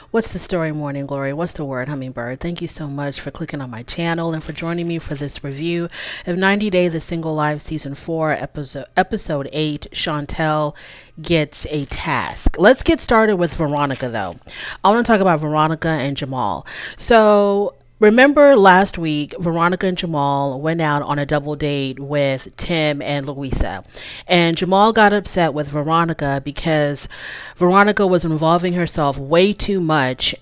What's the story, Morning Glory? What's the word, Hummingbird? Thank you so much for clicking on my channel and for joining me for this review of 90 Day The Single Life Season 4, Episode 8, Chantel Gets a Task. Let's get started with Veronica, though. I want to talk about Veronica and Jamal. So, remember last week, Veronica and Jamal went out on a double date with Tim and Louisa. And Jamal got upset with Veronica because Veronica was involving herself way too much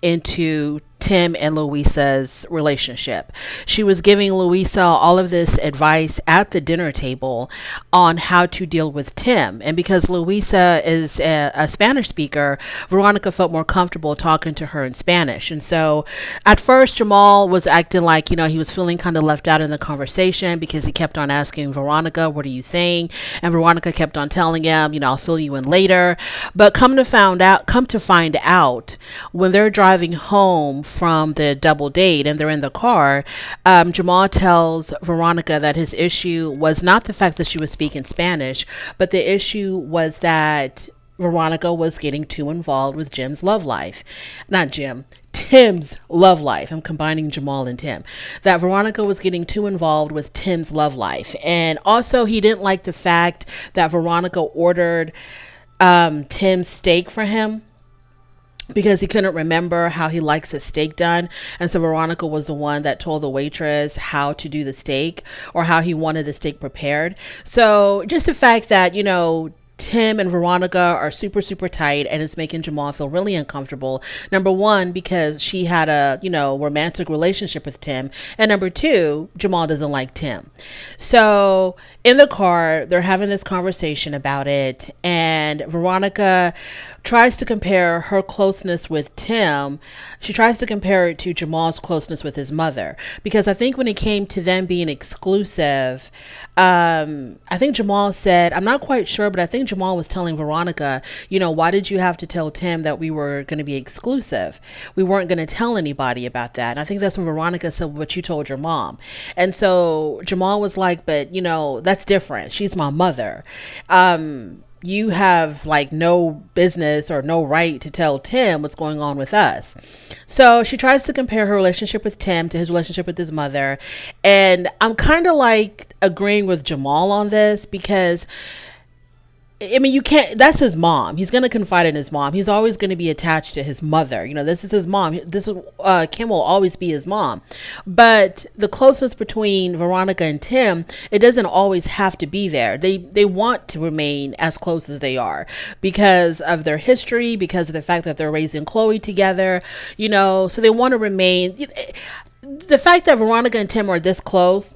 into Tim and Louisa's relationship. She was giving Louisa all of this advice at the dinner table on how to deal with Tim. And because Louisa is a Spanish speaker, Veronica felt more comfortable talking to her in Spanish. And so at first, Jamal was acting like, he was feeling kind of left out in the conversation because he kept on asking Veronica, what are you saying? And Veronica kept on telling him, I'll fill you in later. But come to find out, when they're driving home from the double date and they're in the car, Jamal tells Veronica that his issue was not the fact that she was speaking Spanish, but the issue was that Veronica was getting too involved with Tim's love life. I'm combining Jamal and Tim. That Veronica was getting too involved with Tim's love life. And also he didn't like the fact that Veronica ordered Tim's steak for him, because he couldn't remember how he likes his steak done. And so Veronica was the one that told the waitress how to do the steak or how he wanted the steak prepared. So just the fact that, Tim and Veronica are super, super tight, and it's making Jamal feel really uncomfortable. Number one, because she had a, romantic relationship with Tim. And number two, Jamal doesn't like Tim. So in the car, they're having this conversation about it. And Veronica tries to compare her closeness with Tim. She tries to compare it to Jamal's closeness with his mother. Because I think when it came to them being exclusive, I think Jamal said, I'm not quite sure, but I think Jamal was telling Veronica, why did you have to tell Tim that we were going to be exclusive? We weren't going to tell anybody about that. And I think that's when Veronica said, but you told your mom. And so Jamal was like, but that's different. She's my mother. You have no business or no right to tell Tim what's going on with us. So she tries to compare her relationship with Tim to his relationship with his mother. And I'm kind of agreeing with Jamal on this because you can't, that's his mom. He's going to confide in his mom. He's always going to be attached to his mother. This is his mom. Kim will always be his mom. But the closeness between Veronica and Tim, it doesn't always have to be there. They want to remain as close as they are because of their history, because of the fact that they're raising Chloe together, so they want to remain. The fact that Veronica and Tim are this close,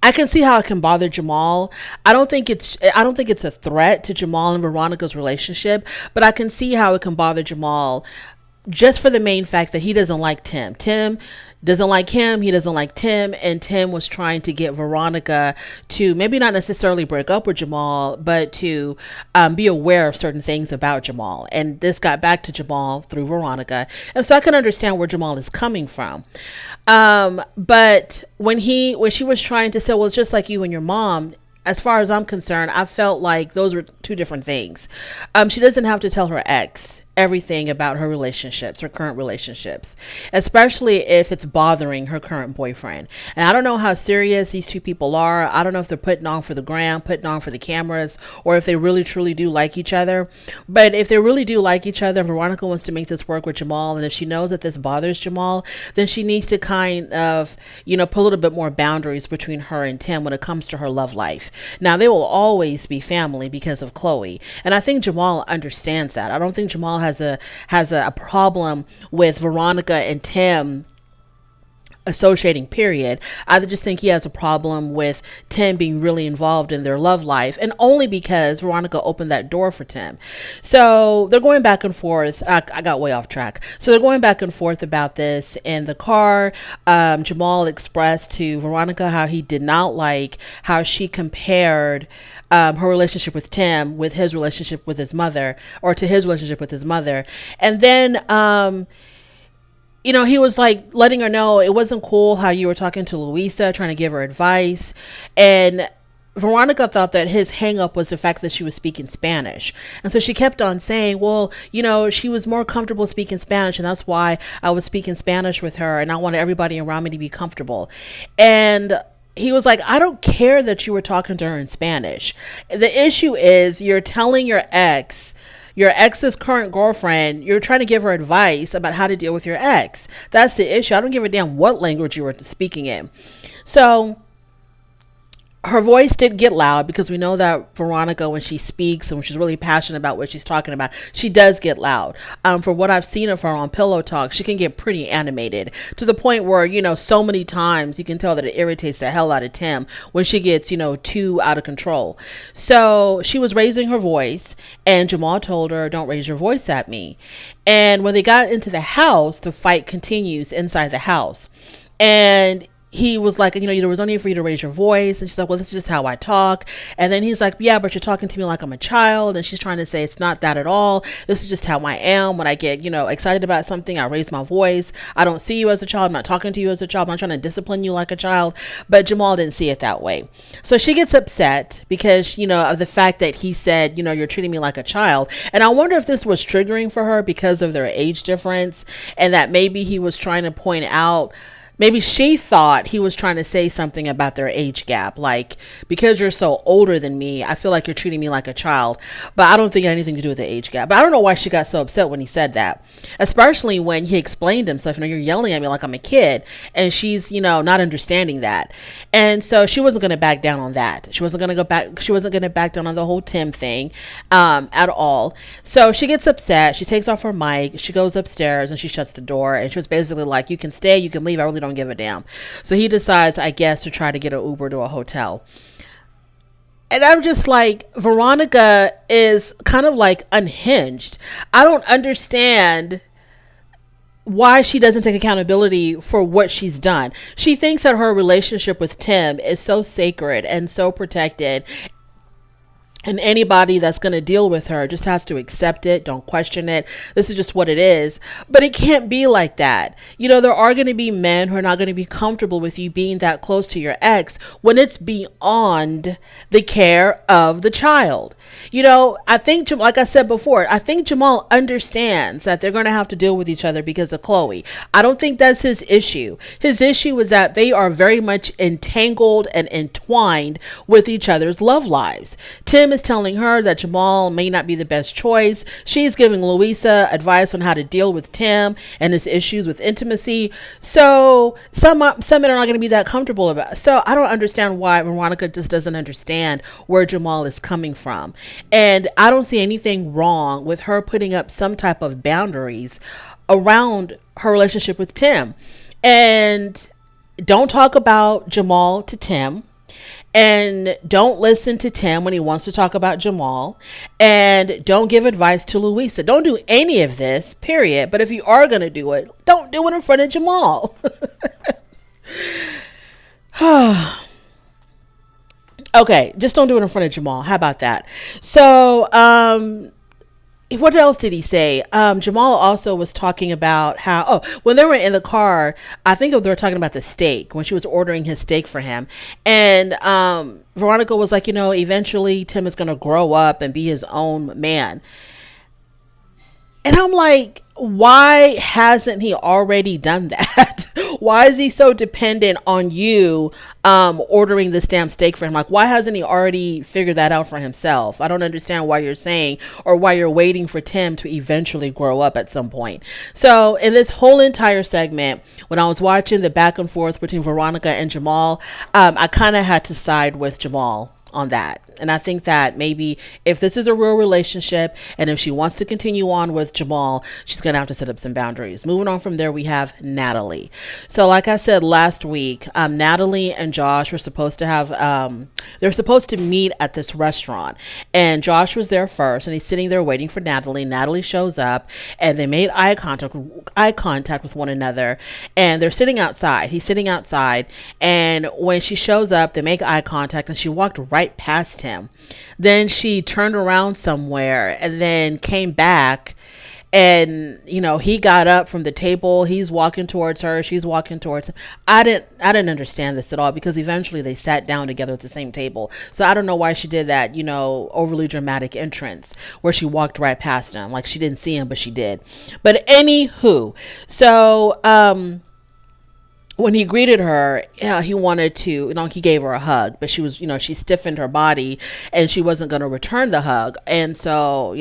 I can see how it can bother Jamal. I don't think it's a threat to Jamal and Veronica's relationship, but I can see how it can bother Jamal just for the main fact that he doesn't like Tim. Tim doesn't like him. He doesn't like Tim. And Tim was trying to get Veronica to maybe not necessarily break up with Jamal, but to be aware of certain things about Jamal. And this got back to Jamal through Veronica. And so I can understand where Jamal is coming from. But when she was trying to say, well, it's just like you and your mom, as far as I'm concerned, I felt like those were two different things. She doesn't have to tell her ex everything about her relationships, her current relationships, especially if it's bothering her current boyfriend. And I don't know how serious these two people are. I don't know if they're putting on for the gram, putting on for the cameras, or if they really truly do like each other. But if they really do like each other, Veronica wants to make this work with Jamal, and if she knows that this bothers Jamal, then she needs to kind of, put a little bit more boundaries between her and Tim when it comes to her love life. Now, they will always be family because of Chloe. And I think Jamal understands that. I don't think Jamal has a problem with Veronica and Tim associating, period. I just think he has a problem with Tim being really involved in their love life, and only because Veronica opened that door for Tim. So they're going back and forth. I got way off track. So they're going back and forth about this in the car. Jamal expressed to Veronica how he did not like how she compared her relationship with Tim with his relationship with his mother, or to his relationship with his mother. And then he was letting her know it wasn't cool how you were talking to Louisa, trying to give her advice. And Veronica thought that his hang up was the fact that she was speaking Spanish. And so she kept on saying, well, she was more comfortable speaking Spanish, and that's why I was speaking Spanish with her, and I wanted everybody around me to be comfortable. And he was like, I don't care that you were talking to her in Spanish. The issue is you're telling your ex's current girlfriend, you're trying to give her advice about how to deal with your ex. That's the issue. I don't give a damn what language you were speaking in. So her voice did get loud, because we know that Veronica, when she speaks and when she's really passionate about what she's talking about, she does get loud. From what I've seen of her on Pillow Talk, she can get pretty animated, to the point where, so many times you can tell that it irritates the hell out of Tim when she gets, too out of control. So she was raising her voice, and Jamal told her, don't raise your voice at me. And when they got into the house, the fight continues inside the house. And he was like, there was no need for you to raise your voice. And she's like, well, this is just how I talk. And then he's like, yeah, but you're talking to me like I'm a child. And she's trying to say it's not that at all. This is just how I am. When I get, excited about something, I raise my voice. I don't see you as a child. I'm not talking to you as a child. I'm not trying to discipline you like a child. But Jamal didn't see it that way. So she gets upset because, of the fact that he said, you're treating me like a child. And I wonder if this was triggering for her because of their age difference, and that maybe he was trying to point out, maybe she thought he was trying to say something about their age gap. Like, because you're so older than me, I feel like you're treating me like a child. But I don't think it had anything to do with the age gap. But I don't know why she got so upset when he said that. Especially when he explained himself. You're yelling at me like I'm a kid. And she's, not understanding that. And so she wasn't going to back down on that. She wasn't going to go back. She wasn't going to back down on the whole Tim thing at all. So she gets upset. She takes off her mic. She goes upstairs and she shuts the door. And she was basically like, you can stay, you can leave. I really don't give a damn. So he decides, I guess, to try to get an Uber to a hotel. And I'm just like, Veronica is kind of like unhinged. I don't understand why she doesn't take accountability for what she's done. She thinks that her relationship with Tim is so sacred and so protected, and anybody that's going to deal with her just has to accept it. Don't question it. This is just what it is. But it can't be like that. There are going to be men who are not going to be comfortable with you being that close to your ex when it's beyond the care of the child. I think, like I said before, I think Jamal understands that they're going to have to deal with each other because of Chloe. I don't think that's his issue. His issue is that they are very much entangled and entwined with each other's love lives. Tim is telling her that Jamal may not be the best choice. She's giving Louisa advice on how to deal with Tim and his issues with intimacy. So some men are not going to be that comfortable about it. So I don't understand why Veronica just doesn't understand where Jamal is coming from. And I don't see anything wrong with her putting up some type of boundaries around her relationship with Tim. And don't talk about Jamal to Tim. And don't listen to Tim when he wants to talk about Jamal. And don't give advice to Louisa. Don't do any of this, period. But if you are going to do it, don't do it in front of Jamal. Okay, just don't do it in front of Jamal. How about that? So, what else did he say? Jamal also was talking about how, when they were in the car, I think they were talking about the steak, when she was ordering his steak for him. And Veronica was like, eventually Tim is going to grow up and be his own man. And I'm like, why hasn't he already done that? Why is he so dependent on you ordering this damn steak for him? Like, why hasn't he already figured that out for himself? I don't understand why you're saying, or why you're waiting for Tim to eventually grow up at some point. So in this whole entire segment, when I was watching the back and forth between Veronica and Jamal, I kind of had to side with Jamal on that. And I think that maybe if this is a real relationship and if she wants to continue on with Jamal, she's going to have to set up some boundaries. Moving on from there, we have Natalie. So like I said last week, Natalie and Josh were supposed to have, they're supposed to meet at this restaurant. And Josh was there first and he's sitting there waiting for Natalie. Natalie shows up and they made eye contact with one another. And they're sitting outside. He's sitting outside. And when she shows up, they make eye contact and she walked right past him. Then she turned around somewhere and then came back And, he got up from the table. He's walking towards her. She's walking towards him. I didn't understand this at all, because eventually they sat down together at the same table. So I don't know why she did that, overly dramatic entrance where she walked right past him. Like she didn't see him, but she did. But anywho, so, when he greeted her, he wanted to, he gave her a hug, but she was, she stiffened her body and she wasn't going to return the hug. And so,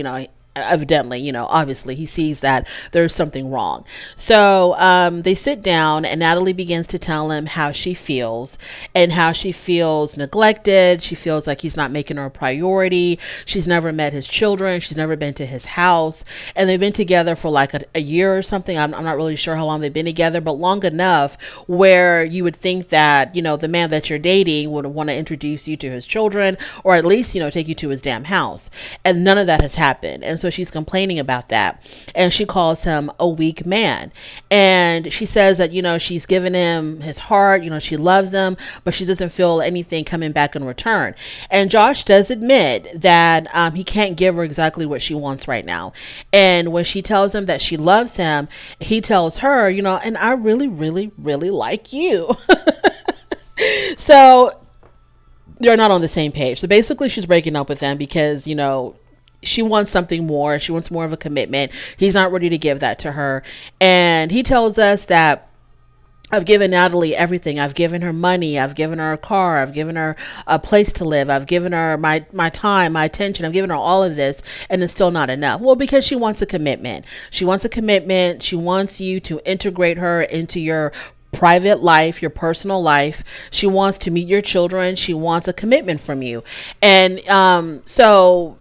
evidently, obviously he sees that there's something wrong. So they sit down and Natalie begins to tell him how she feels and how she feels neglected. She feels like he's not making her a priority. She's never met his children. She's never been to his house. And they've been together for like a year or something. I'm not really sure how long they've been together, but long enough where you would think that, the man that you're dating would want to introduce you to his children, or at least, take you to his damn house. And none of that has happened. And so she's complaining about that, and she calls him a weak man, and she says that she's given him his heart, she loves him, but she doesn't feel anything coming back in return. And Josh does admit that he can't give her exactly what she wants right now. And when she tells him that she loves him, he tells her, and I really, really, really like you. So they're not on the same page. So basically she's breaking up with him because she wants something more. She wants more of a commitment. He's not ready to give that to her. And he tells us that I've given Natalie everything. I've given her money. I've given her a car. I've given her a place to live. I've given her my time, my attention. I've given her all of this, and it's still not enough. Well, because she wants a commitment. She wants a commitment. She wants you to integrate her into your private life, your personal life. She wants to meet your children. She wants a commitment from you. And so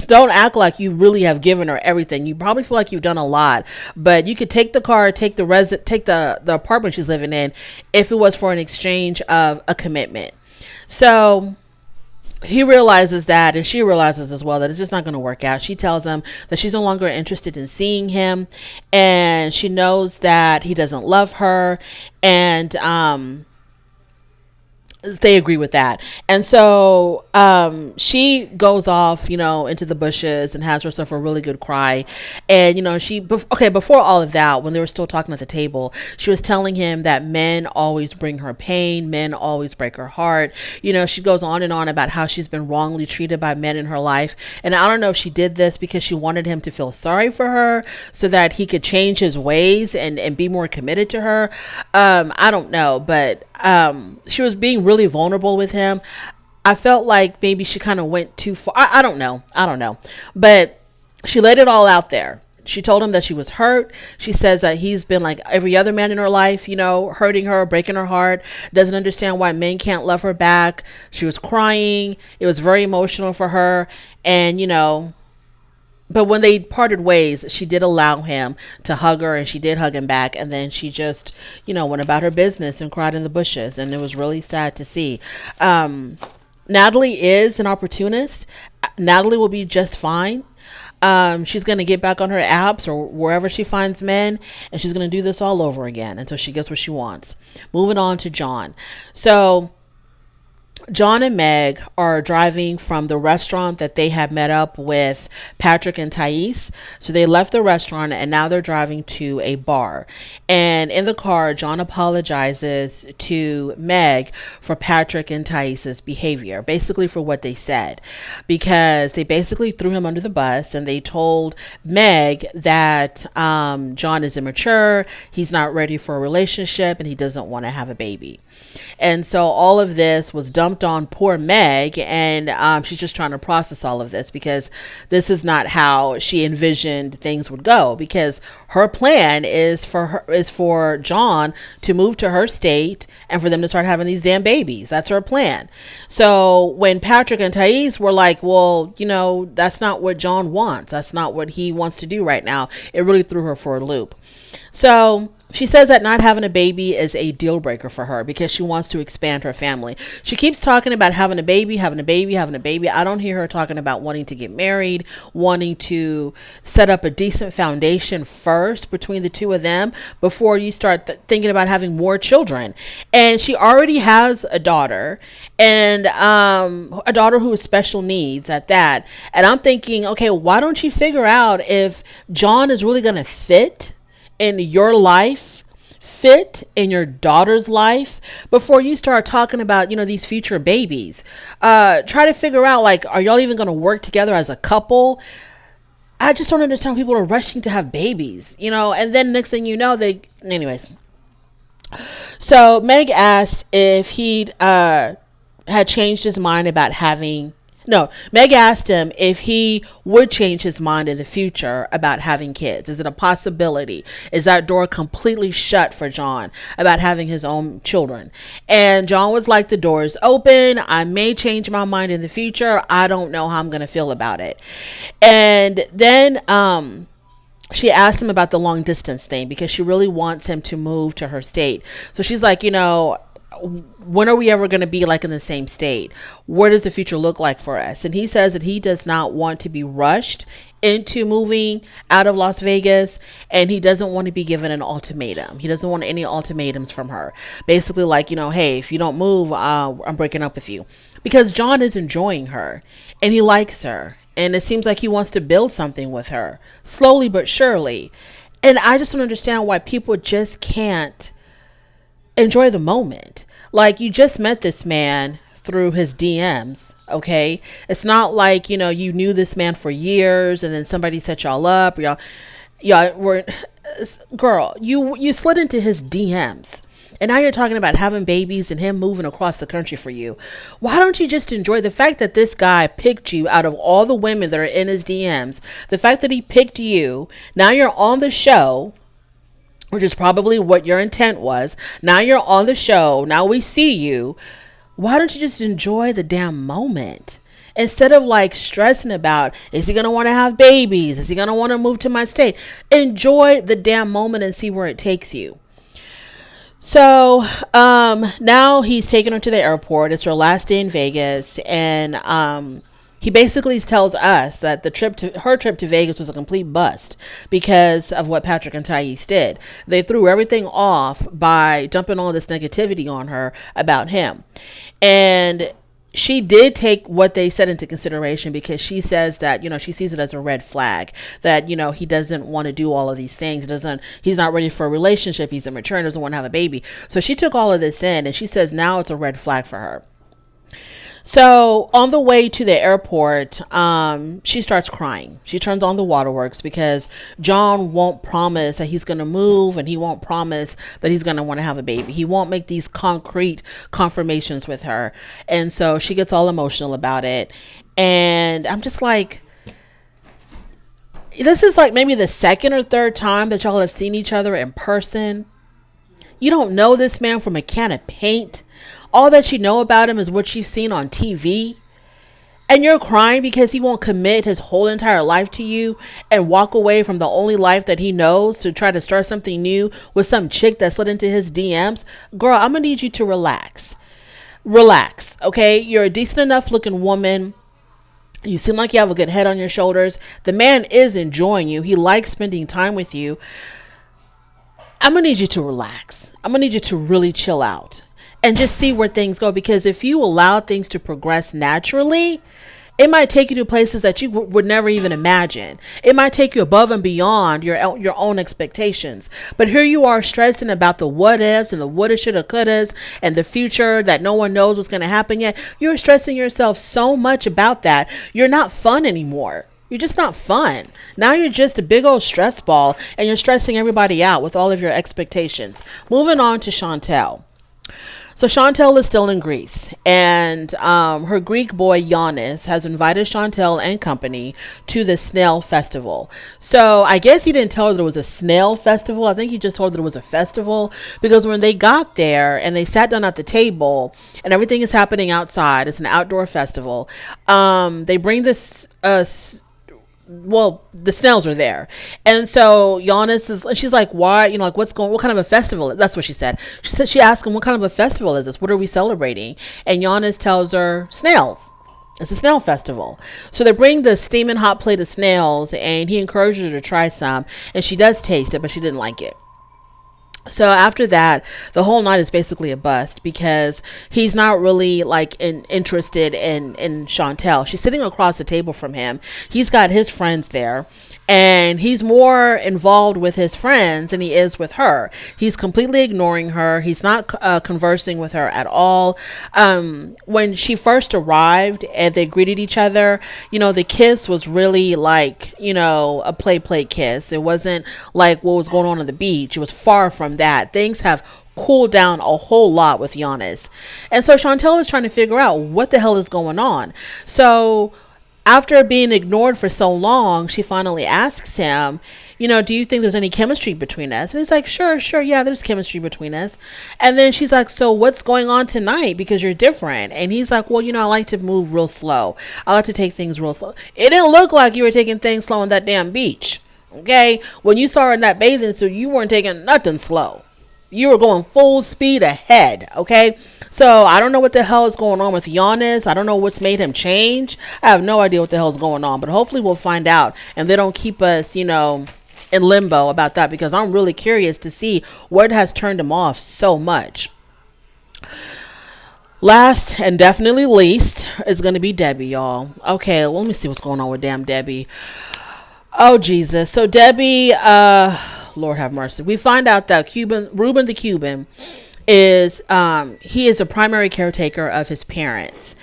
don't act like you really have given her everything. You probably feel like you've done a lot, but you could take the car, take the apartment she's living in, if it was for an exchange of a commitment. So he realizes that, and she realizes as well that it's just not going to work out. She tells him that she's no longer interested in seeing him, and she knows that he doesn't love her, and they agree with that. And so she goes off, into the bushes and has herself a really good cry. And, before all of that, when they were still talking at the table, she was telling him that men always bring her pain. Men always break her heart. She goes on and on about how she's been wrongly treated by men in her life. And I don't know if she did this because she wanted him to feel sorry for her so that he could change his ways and be more committed to her. I don't know, but she was being really vulnerable with him. I felt like maybe she kind of went too far. I don't know, but she laid it all out there. She told him that she was hurt. She says that he's been like every other man in her life, hurting her, breaking her heart, doesn't understand why men can't love her back. She was crying. It was very emotional for her. And, but when they parted ways, she did allow him to hug her, and she did hug him back. And then she just, went about her business and cried in the bushes. And it was really sad to see. Natalie is an opportunist. Natalie will be just fine. She's going to get back on her apps or wherever she finds men, and she's going to do this all over again until she gets what she wants. Moving on to John. So John and Meg are driving from the restaurant that they had met up with Patrick and Thais. So they left the restaurant and now they're driving to a bar. And in the car, John apologizes to Meg for Patrick and Thais's behavior, basically for what they said, because they basically threw him under the bus and they told Meg that John is immature, he's not ready for a relationship, and he doesn't want to have a baby. And so all of this was dumped on poor Meg, and she's just trying to process all of this because this is not how she envisioned things would go, because her plan is for John to move to her state and for them to start having these damn babies. That's her plan. So when Patrick and Thais were like, well, that's not what John wants. That's not what he wants to do right now. It really threw her for a loop. So She says that not having a baby is a deal breaker for her because she wants to expand her family. She keeps talking about having a baby, having a baby, having a baby. I don't hear her talking about wanting to get married, wanting to set up a decent foundation first between the two of them before you start thinking about having more children. And she already has a daughter, and a daughter who has special needs at that. And I'm thinking, okay, why don't you figure out if John is really going to fit in your life, fit in your daughter's life before you start talking about, these future babies. Try to figure out, like, are y'all even going to work together as a couple? I just don't understand how people are rushing to have babies, and then next thing you know, anyways. So Meg asked if he'd had changed his mind about having No, Meg asked him if he would change his mind in the future about having kids. Is it a possibility? Is that door completely shut for John about having his own children? And John was like, the door is open. I may change my mind in the future. I don't know how I'm going to feel about it. And then she asked him about the long distance thing because she really wants him to move to her state. So she's like, when are we ever going to be like in the same state? What does the future look like for us? And he says that he does not want to be rushed into moving out of Las Vegas, and he doesn't want to be given an ultimatum. He doesn't want any ultimatums from her. Basically like, hey, if you don't move, I'm breaking up with you. Because John is enjoying her and he likes her. And it seems like he wants to build something with her slowly but surely. And I just don't understand why people just can't enjoy the moment. Like, you just met this man through his DMs. Okay. It's not like, you knew this man for years and then somebody set y'all up. Girl, you slid into his DMs. And now you're talking about having babies and him moving across the country for you. Why don't you just enjoy the fact that this guy picked you out of all the women that are in his DMs? The fact that he picked you. Now you're on the show, which is probably what your intent was. Now you're on the show. Now we see you. Why don't you just enjoy the damn moment? Instead of like stressing about, is he going to want to have babies? Is he going to want to move to my state? Enjoy the damn moment and see where it takes you. So now he's taking her to the airport. It's her last day in Vegas. And he basically tells us that her trip to Vegas was a complete bust because of what Patrick and Thais did. They threw everything off by dumping all this negativity on her about him. And she did take what they said into consideration because she says that, she sees it as a red flag that, he doesn't want to do all of these things. He's not ready for a relationship. He's immature and doesn't want to have a baby. So she took all of this in and she says now it's a red flag for her. So on the way to the airport, she starts crying. She turns on the waterworks because John won't promise that he's going to move and he won't promise that he's going to want to have a baby. He won't make these concrete confirmations with her. And so she gets all emotional about it. And I'm just like, this is like maybe the second or third time that y'all have seen each other in person. You don't know this man from a can of paint. All that you know about him is what you've seen on TV. And you're crying because he won't commit his whole entire life to you and walk away from the only life that he knows to try to start something new with some chick that slid into his DMs. Girl, I'm going to need you to relax. Relax, okay? You're a decent enough looking woman. You seem like you have a good head on your shoulders. The man is enjoying you. He likes spending time with you. I'm going to need you to relax. I'm going to need you to really chill out. And just see where things go. Because if you allow things to progress naturally, it might take you to places that you would never even imagine. It might take you above and beyond your own expectations. But here you are stressing about the what ifs and the woulda, shoulda, couldas and the future that no one knows what's going to happen yet. You're stressing yourself so much about that. You're not fun anymore. You're just not fun. Now you're just a big old stress ball and you're stressing everybody out with all of your expectations. Moving on to Chantel. So Chantel is still in Greece, and her Greek boy Giannis has invited Chantel and company to the snail festival. So I guess he didn't tell her there was a snail festival. I think he just told her there was a festival, because when they got there and they sat down at the table and everything is happening outside, it's an outdoor festival. They bring this well, the snails are there. And so Giannis is, she's like, why, like, what kind of a festival? That's what she said. She asked him, what kind of a festival is this? What are we celebrating? And Giannis tells her, snails. It's a snail festival. So they bring the steaming hot plate of snails, and he encourages her to try some, and she does taste it, but she didn't like it. So after that, the whole night is basically a bust because he's not really like interested in Chantel. She's sitting across the table from him. He's got his friends there, and he's more involved with his friends than he is with her. He's completely ignoring her. He's not conversing with her at all. When she first arrived and they greeted each other, the kiss was really like, a play kiss. It wasn't like what was going on the beach. It was far from that. Things have cooled down a whole lot with Giannis. And so Chantel is trying to figure out what the hell is going on. So after being ignored for so long, she finally asks him, do you think there's any chemistry between us? And he's like, sure. Yeah, there's chemistry between us. And then she's like, so what's going on tonight? Because you're different. And he's like, well, I like to move real slow. I like to take things real slow. It didn't look like you were taking things slow on that damn beach. Okay. When you saw her in that bathing suit, you weren't taking nothing slow. You were going full speed ahead. Okay. So I don't know what the hell is going on with Giannis. I don't know what's made him change. I have no idea what the hell is going on, but hopefully we'll find out and they don't keep us, in limbo about that, because I'm really curious to see what has turned him off so much. Last and definitely least is going to be Debbie, y'all. Okay, well, let me see what's going on with damn Debbie. Oh, Jesus. So Debbie, Lord have mercy. We find out that Ruben the Cuban is he is a primary caretaker of his parents,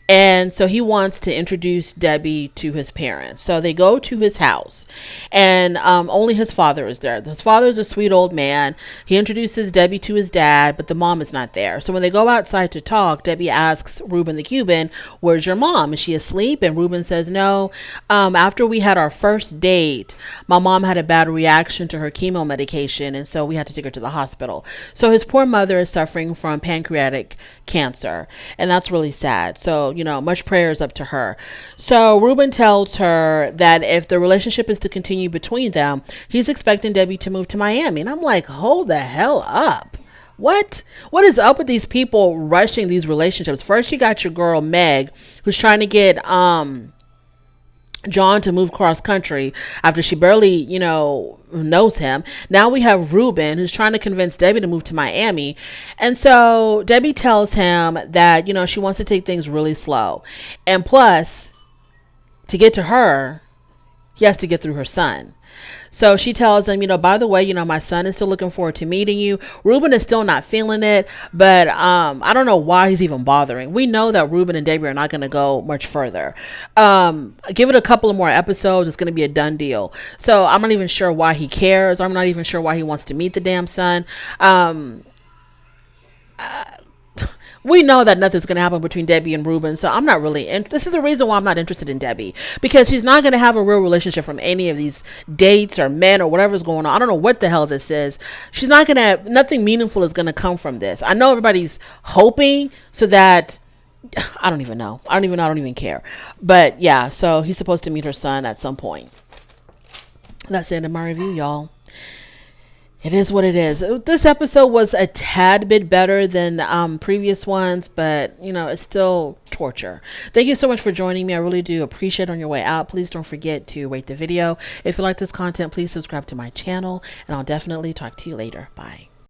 and so he wants to introduce Debbie to his parents. So they go to his house, and only his father is there. His father is a sweet old man. He introduces Debbie to his dad, but the mom is not there. So when they go outside to talk, Debbie asks Ruben the Cuban, where's your mom? Is she asleep? And Ruben says, no. After we had our first date, my mom had a bad reaction to her chemo medication, and so we had to take her to the hospital. So his poor mother is suffering from pancreatic cancer, and that's really sad. So much prayers up to her. So Ruben tells her that if the relationship is to continue between them, he's expecting Debbie to move to Miami. And I'm like, hold the hell up. What is up with these people rushing these relationships? First, you got your girl Meg, who's trying to get John to move cross country after she barely, knows him. Now we have Ruben, who's trying to convince Debbie to move to Miami. And so Debbie tells him that, she wants to take things really slow. And plus, to get to her, he has to get through her son. So she tells him, by the way, my son is still looking forward to meeting you. Ruben is still not feeling it, but I don't know why he's even bothering. We know that Ruben and Debbie are not going to go much further. Give it a couple of more episodes. It's going to be a done deal. So I'm not even sure why he cares. I'm not even sure why he wants to meet the damn son. We know that nothing's going to happen between Debbie and Ruben, so I'm not really this is the reason why I'm not interested in Debbie, because she's not going to have a real relationship from any of these dates or men or whatever's going on. I don't know what the hell this is. She's not going to nothing meaningful is going to come from this. I know everybody's hoping so that I don't even know. I don't even care. But yeah, so he's supposed to meet her son at some point. That's the end of my review, y'all. It is what it is. This episode was a tad bit better than previous ones, but, it's still torture. Thank you so much for joining me. I really do appreciate it. On your way out, please don't forget to rate the video. If you like this content, please subscribe to my channel, and I'll definitely talk to you later. Bye.